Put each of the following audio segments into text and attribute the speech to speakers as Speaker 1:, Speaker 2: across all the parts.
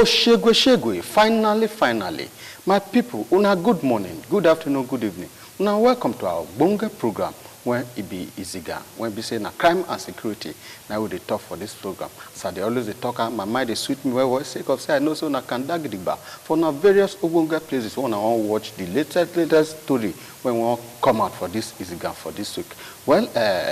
Speaker 1: Oh, shegwe, finally. My people, una good morning, good afternoon, good evening. Una welcome to our Bonga program, when it be IZIGAN, when we say na crime and security. Now we talk for this program. So they always talk, my mind is sweet me well, sake of say I know so na can dagidigba. For now various Bonga places, when I want to watch the latest story when we want come out for this IZIGAN for this week. Well,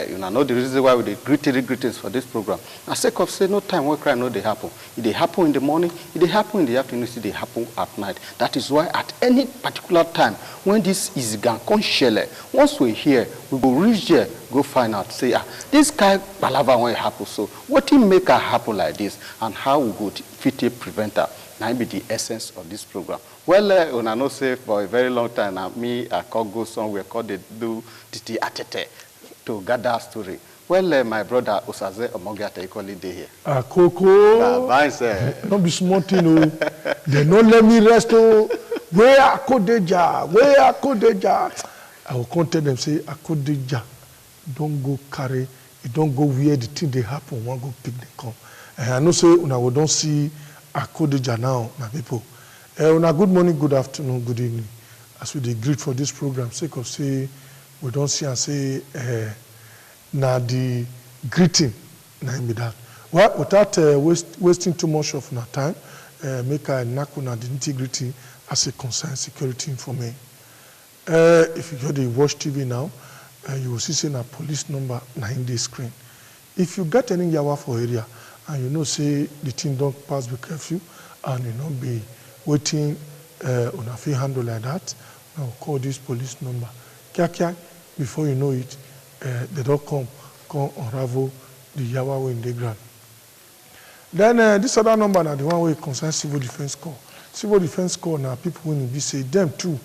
Speaker 1: you know the reason why we greetings for this program. I sake of say no time where crime no they happen. It they happen in the morning, it they happen in the afternoon, it they happen at night. That is why at any particular time when this IZIGAN come shell, once we're here, we go reach there, go find out, say, this guy palava when it happen. So what will make her happen like this, and how we go fit prevent her? Now be the essence of this program. Well, when I know say for a very long time now, me I can't go somewhere called they do the atete to gather a story. Well, my brother Osaze Omogata equally day here.
Speaker 2: Coco. Don't be smart, you know. They don't let me rest. Where I could deja? I will come tell them, say, I could deja. Don't go carry, you don't go where the thing they happen, one go pick the come. And I know say, we don't see I could deja now, my people. Good morning, good afternoon, good evening. As we greet for this program, sake of say, we don't see and say, now the greeting, now be that. Well, without wasting too much of our time, make a knack on the integrity as a concern security information. If you go to watch TV now, you will see a police number in the screen. If you get any yawa for area and you know say the thing don't pass the curfew and you not be waiting on a free handle like that, now call this police number. Kia, before you know it, they don't come unravel the yawa in the ground. Then this other number now the one way concerns civil defense corps. Civil defense corps now people when be say them too,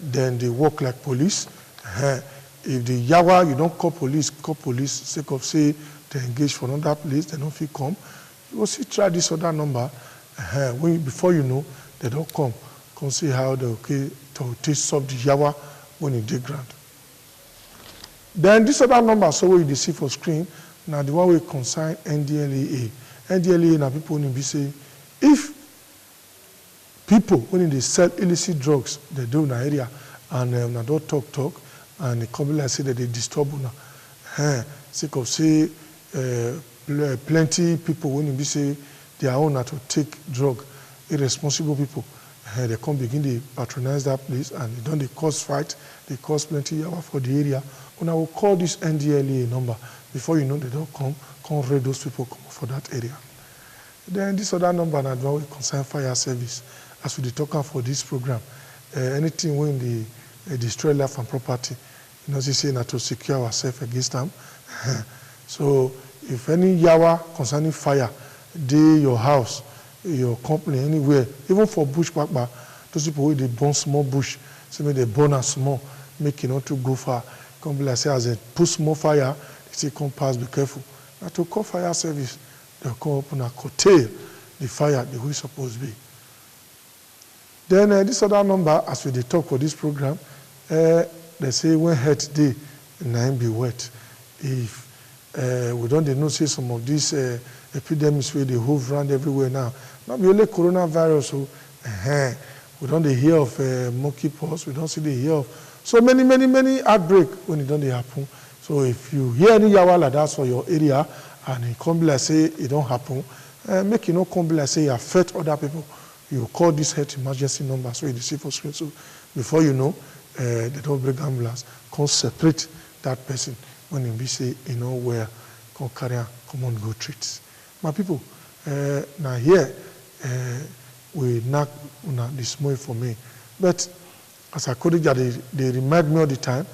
Speaker 2: then they work like police. If the yawa you don't call police, sake of say they engage for another place, they don't feel come. You will see try this other number. Before you know, they don't come see how they okay to taste up the yawa when in the ground. Then this other number, so we see for screen, now the one we concern NDLEA. NDLEA now people when be say, if people when they sell illicit drugs, they do in the area and they don't talk, and they come like say that they disturb now. Sake of say plenty people when they say they are owner to take drug, irresponsible people. They come begin to patronize that place and they don't cause fight, they cause plenty yawa for the area. When I will call this NDLEA number, before you know they don't come raid those people come for that area. Then this other number now will concern fire service. As we talk for this program, anything when they destroy life and property, you know, they say not to secure ourselves against them. So if any yawa concerning fire, your house, your company, anywhere, even for bush backbar, those people they burn small bush, so maybe they burn a small, make it not to go far. Come be like say as they put small fire, they say come pass, be careful. Now to call fire service, they'll come up and curtail the fire the way it's supposed to be. Then this other number, as we talk for this program, they say when head day, nine be wet. If we don't know say some of these epidemics where they hove around everywhere now. Not only coronavirus, so we don't hear of monkeypox, we don't see the hear of so many outbreak when it don't happen. So if you hear any yawa like that for your area and it come like say it don't happen, make it not come like say it affect other people. You call this health emergency number so you see for screen. So before you know, they don't bring ambulance, come separate that person when you be say you know where come carry on, come on go treat. My people, now here we knock this more for me. But as I call it, they remind me all the time.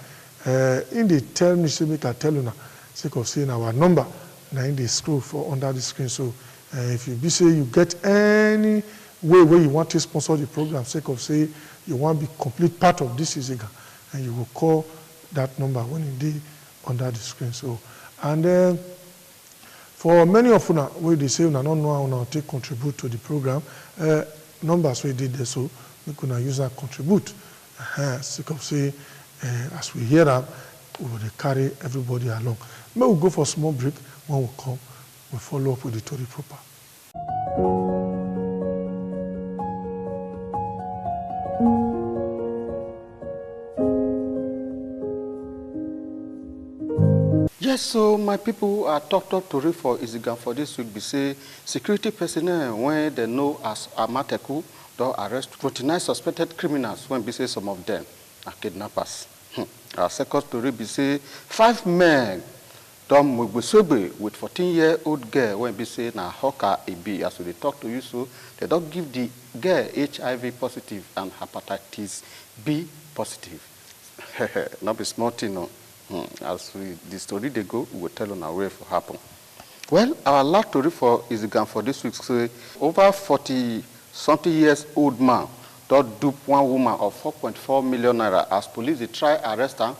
Speaker 2: In the tell me, so make I tell you now, sake of saying our number, now in the scroll for under the screen. So if you be say you get any way where you want to sponsor the program, sake of say you want to be complete part of this IZIGAN, and you will call that number when it is under the screen. So and for many of you where they say you don't know how to contribute to the program, numbers we did there, so we could use that contribute. Sake of say as we hear that, we will carry everybody along. May we go for a small break. When we come, we follow up with the story proper.
Speaker 1: Yes, so my people are top to read for IZIGAN for this week. Be say security personnel when they know as Amateku, they arrest 29 suspected criminals when be say some of them are kidnappers. Our second story be say 5 men Dom Mugusebe with 14-year-old girl when be say na hawker AB. As we talk to you, so they don't give the girl HIV positive and hepatitis B positive. Not be small thing, no. As the story they go, we will tell on our way for happen. Well, our last story for IZIGAN for this week say over 40-something years old man don't dupe one woman of 4.4 million naira as police they try arrest her.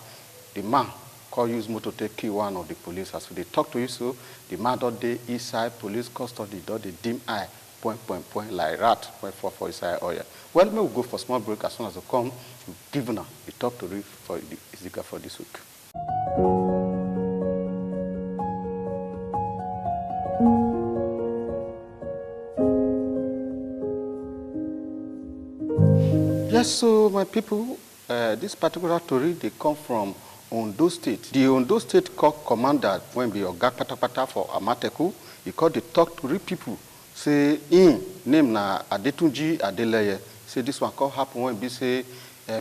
Speaker 1: The man call use motor to take kill one of the police. As they talk to you, so the man don't dey inside police custody, don't they dim eye, point like rat, for inside oil. Well, we will go for small break as soon as we come. Give now the top story for the IZIGAN for this week. Yes, so my people, this particular story, they come from Ondo State. The Ondo State Corps commander, when be Oga Patapata for Amateku, he called the talk to people, say, name na Adetunji Adeleye. Say this one call happen when be say,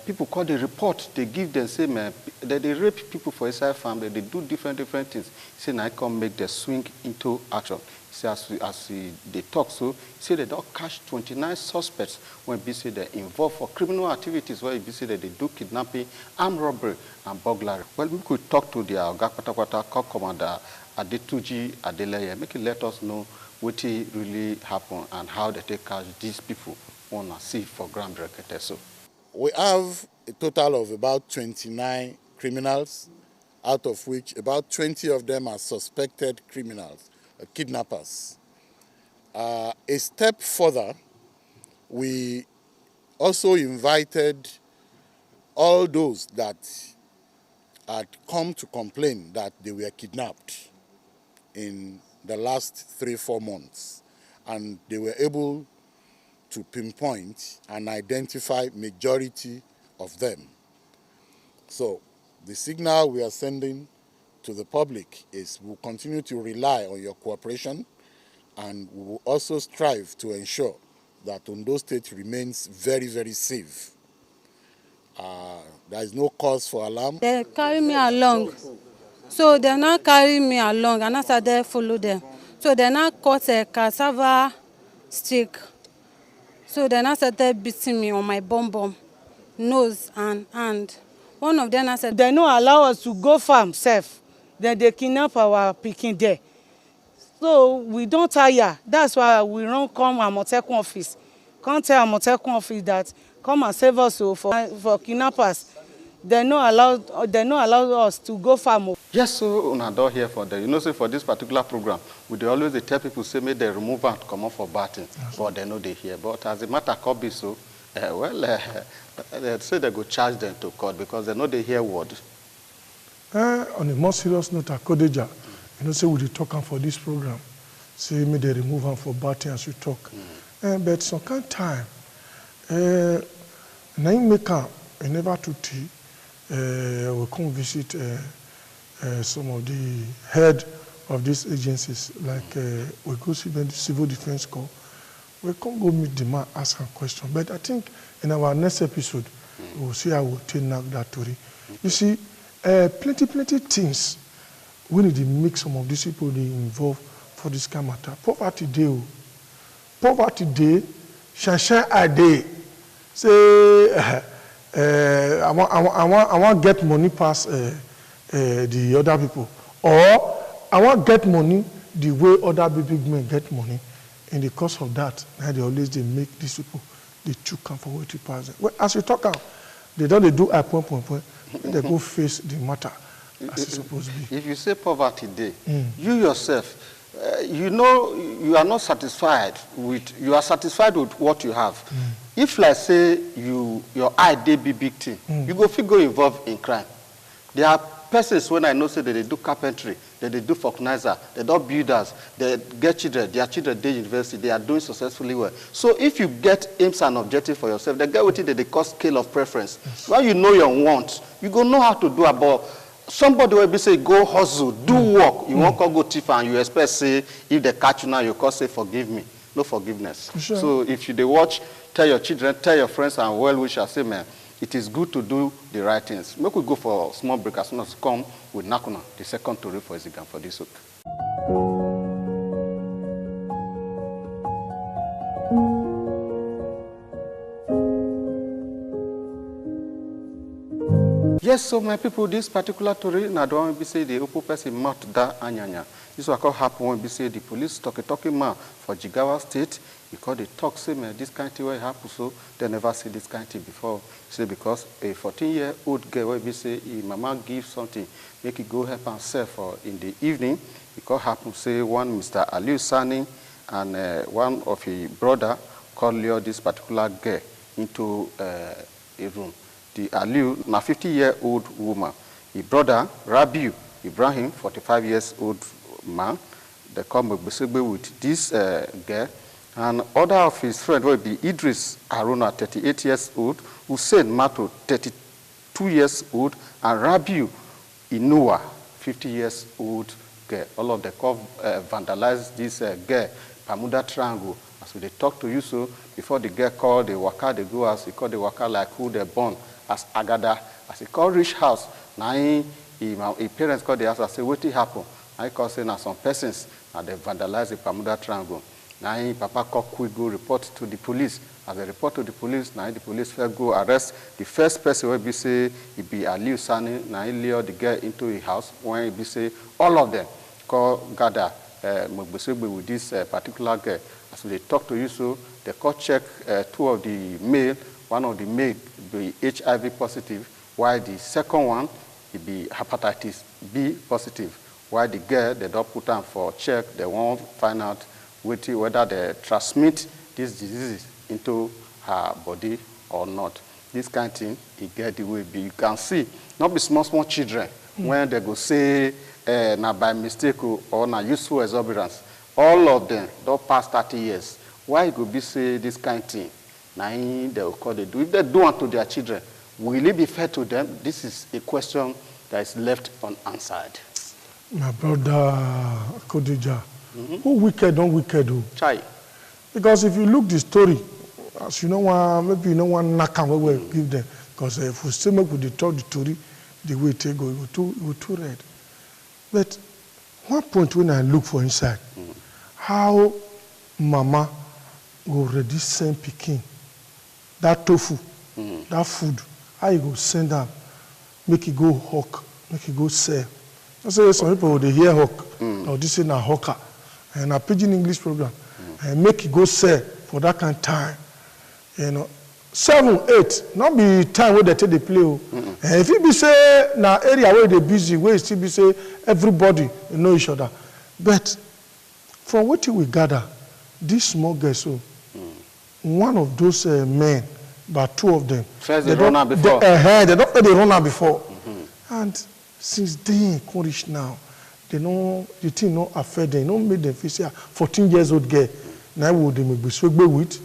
Speaker 1: people call the report, they give them, say, man, that they rape people for inside farm, that they do different things. Say, now I come make the swing into action. Say, as they talk, so, say they don't catch 29 suspects when they say they're involved for criminal activities, where they say that they do kidnapping, armed robbery, and burglary. Well, we could talk to the Oga Patapata Corps commander, Adetunji Adeleye, make it let us know what really happened and how they take catch these people on a see for ground record. So.
Speaker 3: We have a total of about 29 criminals, out of which about 20 of them are suspected criminals, kidnappers. A step further, we also invited all those that had come to complain that they were kidnapped in the last 3-4 months, and they were able to pinpoint and identify majority of them. So the signal we are sending to the public is we'll continue to rely on your cooperation, and we will also strive to ensure that Ondo State remains very, very safe. There is no cause for alarm.
Speaker 4: They carry me along. So they now carry me along, and as I there follow them. So they now cut a cassava stick. So they now started beating me on my bum, nose and hand. One of them said,
Speaker 5: they don't allow us to go farm safe. Then they kidnap our pikin there. So we don't tire. That's why we don't come to Amotekun office. Can't tell Amotekun office that come and save us for kidnappers. They don't allow us to go farm.
Speaker 1: Yes, so una don't hear for them. You know, say for this particular program, we always tell people say make they remove and come up for batting, but they know they hear. But as a matter could be so, they say they go charge them to court because they know they hear word.
Speaker 2: On a more serious note, Akodeja, you know, say we talk for this program, say may they remove them for batting as we talk. But some kind of time, nine maker, never to tea. We come visit some of the head of these agencies, like we go see the Civil Defense Corps. We can't go meet the man, ask a question. But I think in our next episode, we'll see how we'll take that story. You see, plenty things we need to make some of these people they involved for this kind of matter. Poverty day, shine a day. Say, I want get money past the other people, or I want get money the way other big men get money. In the course of that, now they always make these people they choke for what to pass them. Well, as we talk out, they do a point. They go face the matter as it's supposed to be.
Speaker 1: If you say poverty day, you yourself, you know you are not satisfied with. You are satisfied with what you have. If, like say, your eye they be big thing, you go involved in crime. There are persons when I know say that they do carpentry, that they do vulcanizer, they do builders, they get children, their children they university, they are doing successfully well. So if you get aims and objectives for yourself, they get what they call scale of preference. When you know your wants, you go know how to do about somebody will be say go hustle, do work. You won't go thief and you expect say if they catch you now, you can say forgive me. No forgiveness.
Speaker 2: Sure.
Speaker 1: So if you they watch, tell your children, tell your friends and well wishers, say man, it is good to do the right things. Make we go for a small break as soon as we come with Nakuna, the second story for IZIGAN for this week. Yes, so my people, this particular story, now the one we say the Opo person mouth da anyanya. This was what happened when we say the police talking man for Jigawa State. Because they talk, say, man, this kind of thing will happen, so they never see this kind of thing before. Say, because a 14-year-old girl will be say, if mama gives something, make it go help herself in the evening. Because happen, say, one Mr. Aliu Sani and one of his brother called Leo this particular girl into a room. The Aliu, now 50-year-old woman. His brother, Rabiu Ibrahim, 45 years old man, they come with this girl. And other of his friends will be Idris Haruna, 38 years old, Hussein Mato, 32 years old, and Rabiu Inua, 50 years old girl. All of them vandalized this girl, Bermuda Triangle. As we talk to you, so before the girl called the waka, they go as he called the waka like who they born as Agada. As he called Rich House, now his parents called the house and say, what happened? I call saying now some persons, and they vandalized the Bermuda Triangle. Now, Papa quick go report to the police. As they report to the police, now the police first go arrest the first person will be say it be Aliu Sani. Now he lure the girl into his house. When he be say all of them call gather with this particular girl. As they talk to you, so they call check two of the male. One of the male be HIV positive, while the second one it be hepatitis B positive. While the girl they don't put on for check, they won't find out whether they transmit these diseases into her body or not. This kind of thing, it get the way be. You can see, not be small children, when they go say, now by mistake or now useful exuberance, all of them don't pass 30 years. Why it could be say this kind of thing? Now they will call they do. If they do unto their children, will it be fair to them? This is a question that is left unanswered.
Speaker 2: My brother Kodija. Who wicked, don't wicked who?
Speaker 1: Chai.
Speaker 2: Because if you look the story, as you know, maybe you know one knock we will give them. Because if we still make with the story, the way it go, it will too red. But one point when I look for inside, how mama go ready send pikin, that tofu, that food, how you go send them, make it go hawk, make it go sell. I say some people they hear hawk, or this is a hawker. And a pidgin English program, and make it go sell for that kind of time. You know, 7, 8, not be time where they take the play. And if you be say now area where they busy, where still be say everybody know each other. But from what we gather, this small girl, so one of those men, but two of them,
Speaker 1: first they run out before.
Speaker 2: They don't know they run out before. And since they encourage now. They know the thing not affect them, don't make them feel say 14 years old girl. Now would they make with?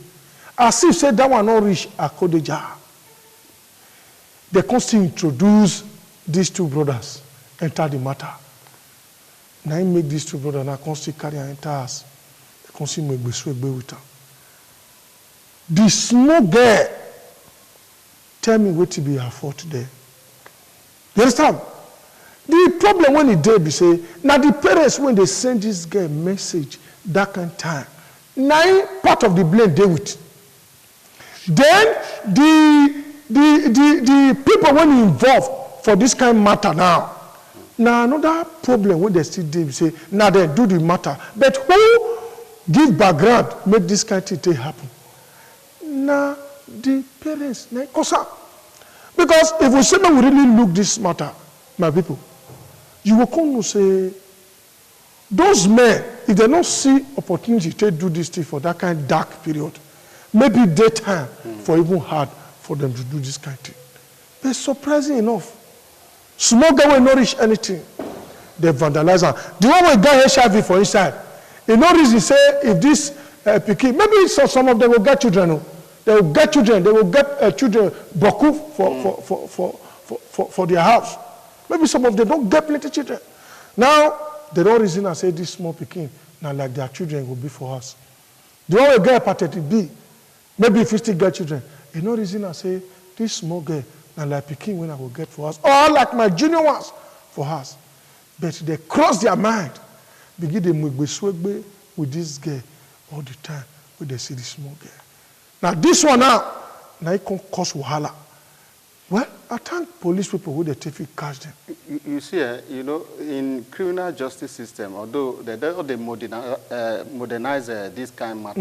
Speaker 2: As if said that one not reach Akodeja. They constantly introduce these two brothers, enter the matter. Now make these two brothers now constantly carry and enter us. They constantly make with her. The small girl tell me what to be her fault today. You understand? The problem when it did be say, now the parents when they send this girl a message that kind of time, now part of the blame they with. Then the people when involved for this kind of matter now another problem when they still did say, now they do the matter, but who give background make this kind of thing happen? Now the parents, now because if we say we really look this matter, my people. You will come to say, those men, if they don't see opportunity to do this thing for that kind of dark period, maybe daytime for even hard for them to do this kind of thing. But surprising enough, small guy will not reach anything. They vandalize them. The one with got HIV for inside, in no reason say if this pikin, maybe some of them will get children. They will get children. They will get children boku for their house. Maybe some of them don't get plenty children. Now, they don't reason and say this small pikin, now like their children will be for us. The one will get hepatitis B, maybe if you still get children, they no reason and say this small girl, now like pikin when I will get for us, or like my junior ones for us. But they cross their mind, begin to make with this girl all the time when they see this small girl. Now this one now it can cause wahala. Well, I thank police people who they take catch them.
Speaker 1: You see, you know, in criminal justice system, although they modernize this kind of matter,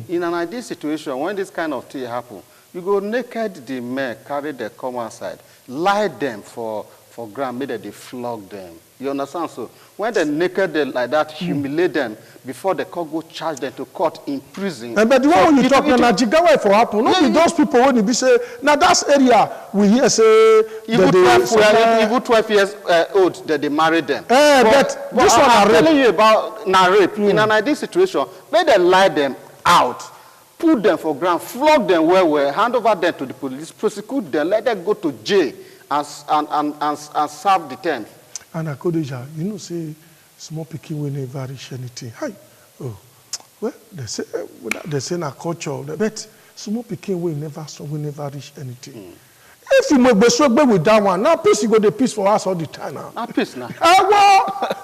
Speaker 1: in an ideal situation, when this kind of thing happen, you go naked the men, carry them, come outside, lie them for ground, maybe they flog them. You understand? So when they naked them like that, humiliate them before they could go charge them to court in prison.
Speaker 2: And but the one when you talk now, IZIGAN for happen. Not with those people when you be say, now that's area we hear say
Speaker 1: even 12 years old that they married them.
Speaker 2: But this one
Speaker 1: I'm telling you about rape. In an ideal situation, where they lie them out, put them for ground, flog them well, hand over them to the police, prosecute them, let them go to jail and serve the term.
Speaker 2: And Akodeja, you know, say small pikin will never reach anything. Hi, oh, well, they say na culture, but small pikin will never reach anything. If you make with that one, now peace you go the peace for us all the time now.
Speaker 1: Not peace now.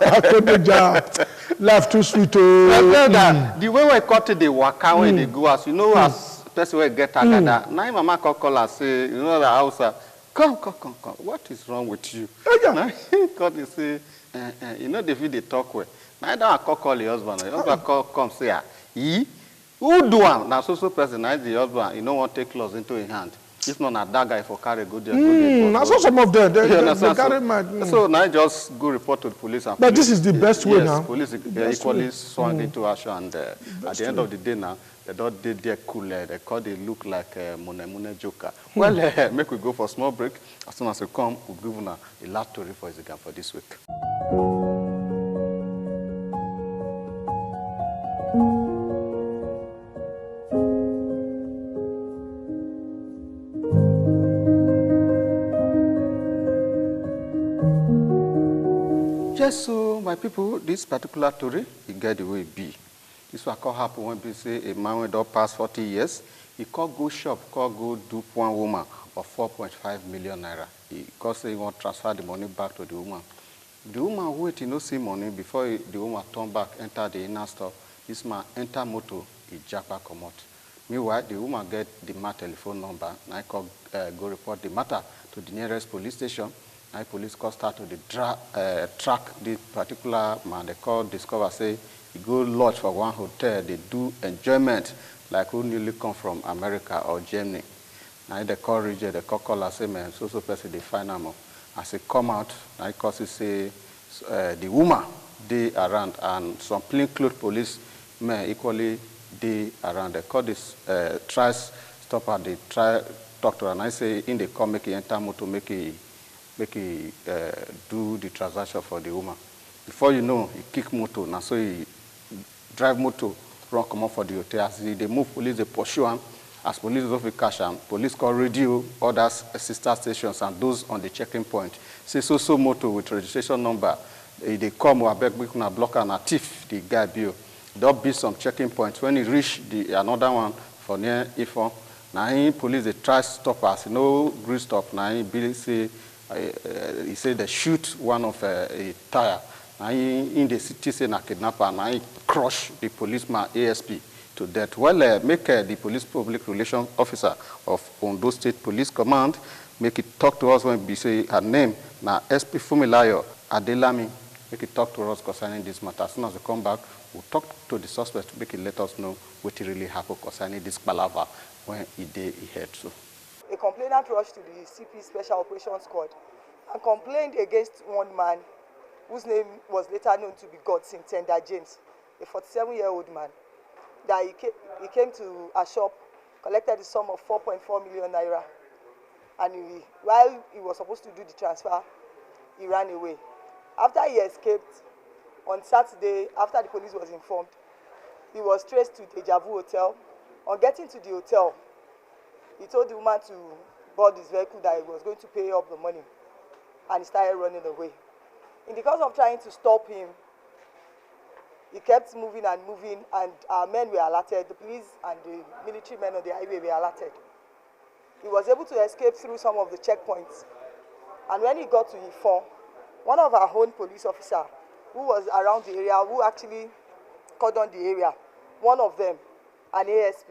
Speaker 2: Akodeja, life too sweet.
Speaker 1: The way we cut it, they work out when they go as you know, as person will get agada. Now mama call and say, you know the house. Come. What is wrong with you? Now he called and say, you know the way they talk with. Now I don't call the husband. The husband come say, who do am? Now so person, now the husband, you don't want to take laws into his hand. If not, that guy for carry good.
Speaker 2: I saw some of them. They carry my.
Speaker 1: So now I just go report to the police. And
Speaker 2: but this is the best way now.
Speaker 1: Police equally swung into action, and at the end of the day now, they don't did their cool. They call they look like Mune Joker. Well, make we go for a small break. As soon as we come, we'll give you a last story for IZIGAN for this week. Yes, so my people, this particular story, you get the way it be. This will happen when we say a man went up past 40 years, he called go shop, called go dupe one woman of 4.5 million naira. He called say he want to transfer the money back to the woman. The woman wait, he no see money before the woman turn back, enter the inner store. This man enter motor, he jack back come out. Meanwhile, the woman get the man telephone number, and I call go report the matter to the nearest police station. Now police call start to track this particular man. They call discover say he go lodge for one hotel. They do enjoyment like who newly come from America or Germany. Now they call region. They call caller say man so person they find him. As he come out, now because he say the woman they around and some plainclothes police men equally they around. They call this try stop her. They try talk to her. And I say in the car make he enter motor make he do the transaction for the woman. Before you know, he kick motor. Now so he drive motor, run come out for the hotel. As they move, police they pursue him. As police don't catch him, police call radio, other sister stations, and those on the checking point. Say so motor with registration number. They come or beg we can block and a thief the guy bill. They'll be some checking points. When he reach another one for near Ifon, now police they try to stop us. No grease stop. Now he say. He said they shoot one of a tire. And in the city, say na kidnapper, and he crush the policeman ASP to death. Well, make the police public relations officer of Ondo State Police Command make it talk to us when we say her name. Now SP Fumilayo Adelami make it talk to us concerning this matter. As soon as we come back, we'll talk to the suspect to make it let us know what really happened concerning this palava when he heard so.
Speaker 6: A complainant rushed to the CP Special Operations Squad and complained against one man whose name was later known to be Godson Tender James, a 47-year-old man, that he came to a shop, collected the sum of 4.4 million naira, and while he was supposed to do the transfer, he ran away. After he escaped, on Saturday, after the police was informed, he was traced to Deja Vu Hotel. On getting to the hotel, he told the woman to board his vehicle that he was going to pay up the money. and he started running away. In the course of trying to stop him, he kept moving, and our men were alerted. The police and the military men on the highway were alerted. He was able to escape through some of the checkpoints. And when he got to Ifon, one of our own police officers who was around the area, who actually cordoned the area, one of them, an ASP,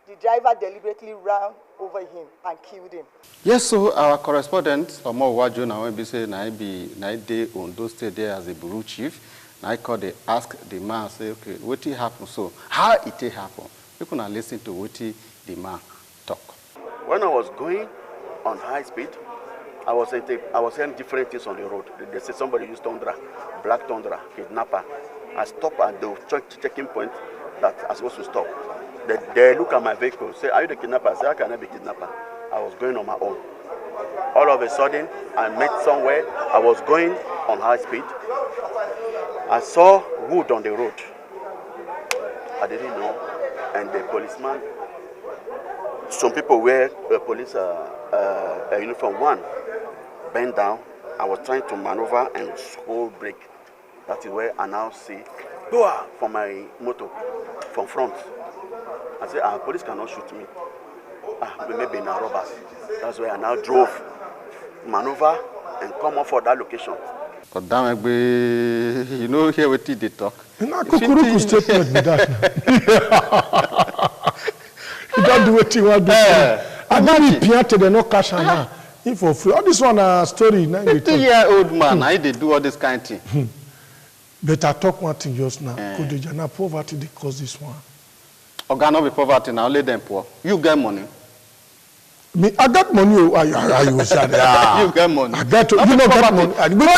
Speaker 6: the driver deliberately ran over him and killed him.
Speaker 1: Yes, so our correspondent, Omo Wajo, now be say na day on those stay there as a bureau chief. Now I called, they ask the man, say, okay, what happened? So how it happened? People now listen to what the man talk.
Speaker 7: When I was going on high speed, I was hearing different things on the road. They said somebody used Tundra, black Tundra, kidnapper. I stopped at the checking point that I was supposed to stop. They look at my vehicle, say, are you the kidnapper? I say, how can I be kidnapper? I was going on my own. All of a sudden, I met somewhere. I was going on high speed. I saw wood on the road. I didn't know. And the policeman, some people wear a police uniform. One bent down. I was trying to maneuver and hold brake. That is where I now see from my motor, from front. I said, police cannot shoot me. Maybe now robbers. That's why I now drove, maneuver, and come up for that location.
Speaker 1: But damn, you know, hear what they talk.
Speaker 2: No, Kukuruku statement with that. You don't do what you want to do. And then he pianted and no cash on her. For free. All this one a story.
Speaker 1: 50-year-old man, I they do all this kind of thing.
Speaker 2: But I talk one thing just now. Now poverty they cause this one.
Speaker 1: Oga no be poverty now, only them poor. You get money.
Speaker 2: Me, I got money. You
Speaker 1: get money.
Speaker 2: I got to. You don't get money.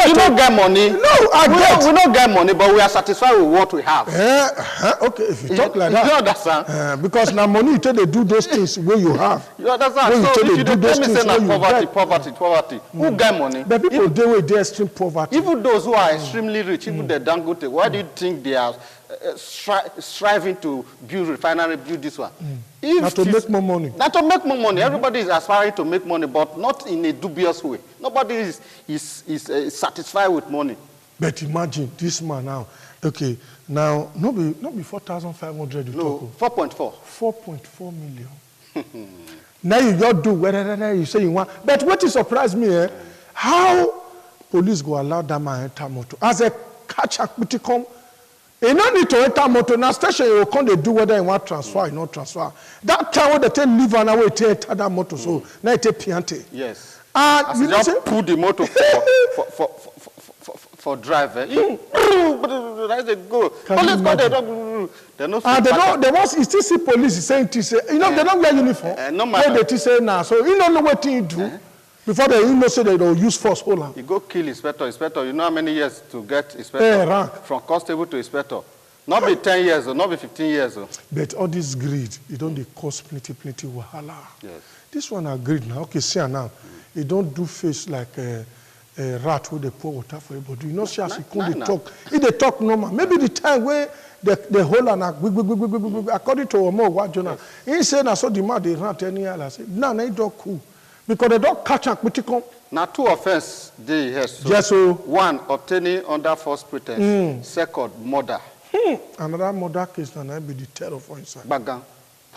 Speaker 1: You don't get money.
Speaker 2: No,
Speaker 1: we don't get money, but we are satisfied with what we have.
Speaker 2: Okay, if you talk like that.
Speaker 1: You understand?
Speaker 2: Because now money you tell they do those things where you have.
Speaker 1: You understand? So if you tell me say na poverty, who get money?
Speaker 2: The people they with their extreme poverty.
Speaker 1: Even those who are extremely rich, even the Dangote, why do you think they are striving to build refinery, build this one?
Speaker 2: Not to make more money.
Speaker 1: Not to make more money. Everybody is aspiring to make money, but not in a dubious way. Nobody is satisfied with money.
Speaker 2: But imagine this man now. Okay, now not be 4,500.
Speaker 1: No, 4.4.
Speaker 2: 4.4 million. Now you just do whatever you say you want. But what is surprised me, how police go allow that man enter motor as a catch and come. You don't need to enter motor. Now station you come they do whether you want transfer or not transfer. That time when they take leave and away take enter that motor, so now you take piante.
Speaker 1: Yes.
Speaker 2: And
Speaker 1: as
Speaker 2: you
Speaker 1: just put the motor for driver. As they go, police go they don't.
Speaker 2: They want you still see police saying to say they don't wear uniform.
Speaker 1: No matter.
Speaker 2: They say now, so you don't know what you do. Before they say they don't use force hold on.
Speaker 1: You go kill inspector. You know how many years to get inspector from constable to inspector? Not be 10 years or not be 15 years.
Speaker 2: But all this greed, it don't cause plenty wahala.
Speaker 1: Yes.
Speaker 2: This one are greed now. Okay, see now. It don't do face like a rat with they pour water for everybody. You know, see as they talk. If they talk normal, maybe the time where the whole and according to Omo Wajo, he said I saw the man they ran 10 years. I said, no, they don't cool. Because they don't catch up with the
Speaker 1: now, 2 offenses they have. So
Speaker 2: yes, so
Speaker 1: 1, obtaining under false pretense. 2nd, murder.
Speaker 2: Another murder case now be the terror for inside.
Speaker 1: Bagan.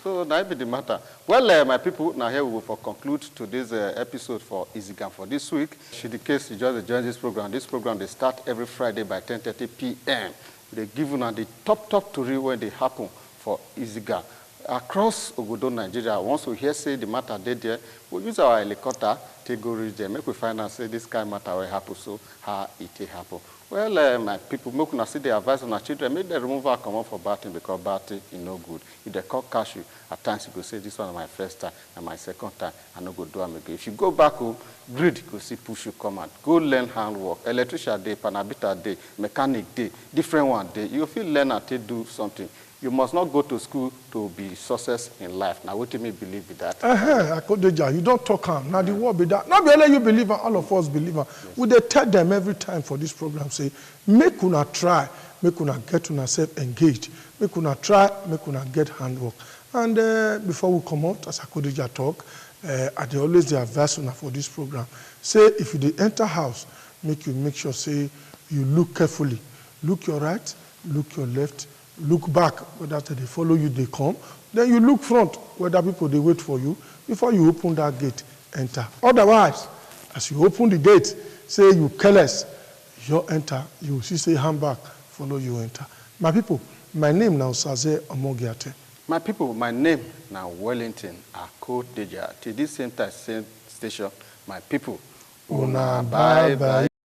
Speaker 1: So that be the matter. Well, my people, now here we will conclude today's episode for IZIGAN for this week. Should the case you just join this program they start every Friday by 10:30 p.m. They give you now the top to read when they happen for IZIGAN. Across Obodo, Nigeria, once we hear say the matter they there, we use our helicopter to go reach there, make we find out say this kind of matter will happen, so how it happen. Well, my people, make una see the advice on our children, make them remove our common for batting because batting is no good. If they call cash you, at times you go say this one is my first time and my second time, I no go do them again. If you go back home, greed go see push you come out. Go learn handwork. Electrician day, panabita day, mechanic day, different one day. You feel learn and to do something. You must not go to school to be success in life. Now, what do you believe with that?
Speaker 2: You don't talk calm. Now, the word be that. Not only you believe, all of us believe. Yes. We they tell them every time for this program, say, make una try, make una get una self engaged, make una try, make una get handwork. And before we come out, as Akodeja talk, I dey always dey advise una for this program. Say if you dey enter house, make sure say you look carefully. Look your right, look your left, look back, whether they follow you, they come. Then you look front, whether people they wait for you before you open that gate, enter. Otherwise, as you open the gate, say you careless, you enter, you see say hand back, follow you enter. My people, my name now Saze Omogiate.
Speaker 1: My people, my name now Wellington Akodeja. Till this same time, same station, my people,
Speaker 2: Una bye bye.